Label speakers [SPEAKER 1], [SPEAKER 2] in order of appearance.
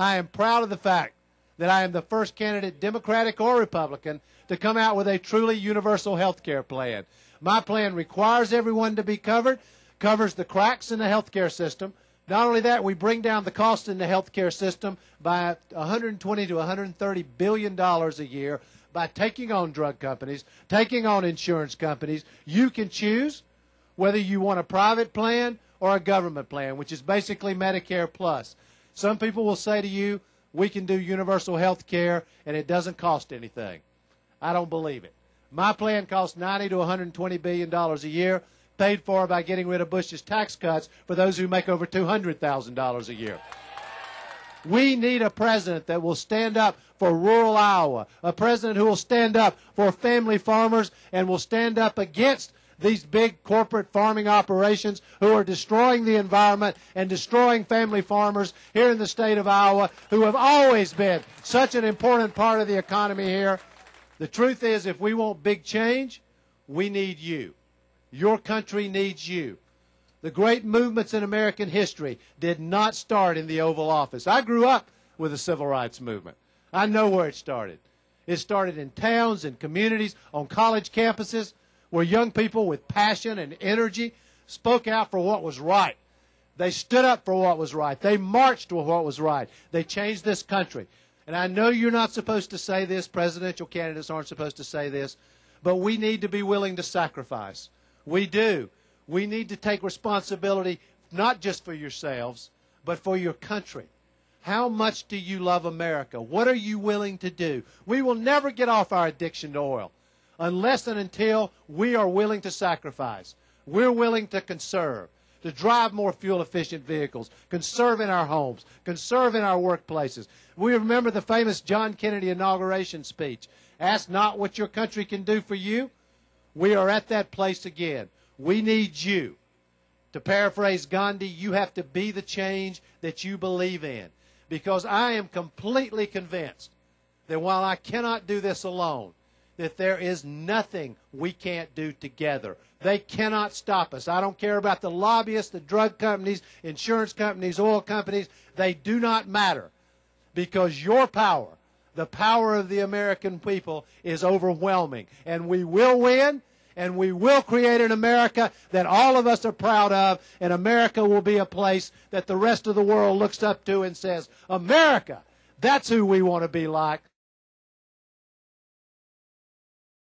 [SPEAKER 1] I am proud of the fact that I am the first candidate, Democratic or Republican, to come out with a truly universal health care plan. My plan requires everyone to be covered, covers the cracks in the health care system. Not only that, we bring down the cost in the health care system by $120 to $130 billion a year by taking on drug companies, taking on insurance companies. You can choose whether you want a private plan or a government plan, which is basically Medicare Plus. Some people will say to you, we can do universal health care and it doesn't cost anything. I don't believe it. My plan costs $90 to $120 billion a year, paid for by getting rid of Bush's tax cuts for those who make over $200,000 a year. We need a president that will stand up for rural Iowa, a president who will stand up for family farmers and will stand up against these big corporate farming operations who are destroying the environment and destroying family farmers here in the state of Iowa, who have always been such an important part of the economy here. The truth is, if we want big change, we need you. Your country needs you. The great movements in American history did not start in the Oval Office. I grew up with the Civil Rights Movement. I know where it started. It started in towns and communities, on college campuses, where young people with passion and energy spoke out for what was right. They stood up for what was right. They marched for what was right. They changed this country. And I know you're not supposed to say this, presidential candidates aren't supposed to say this, but we need to be willing to sacrifice. We do. We need to take responsibility not just for yourselves, but for your country. How much do you love America? What are you willing to do? We will never get off our addiction to oil unless and until we are willing to sacrifice. We're willing to conserve, to drive more fuel-efficient vehicles, conserve in our homes, conserve in our workplaces. We remember the famous John Kennedy inauguration speech, "Ask not what your country can do for you." We are at that place again. We need you. To paraphrase Gandhi, you have to be the change that you believe in. Because I am completely convinced that while I cannot do this alone, that there is nothing we can't do together. They cannot stop us. I don't care about the lobbyists, the drug companies, insurance companies, oil companies. They do not matter. Because your power, the power of the American people, is overwhelming. And we will win. And we will create an America that all of us are proud of, and America will be a place that the rest of the world looks up to and says, America, that's who we want to be like.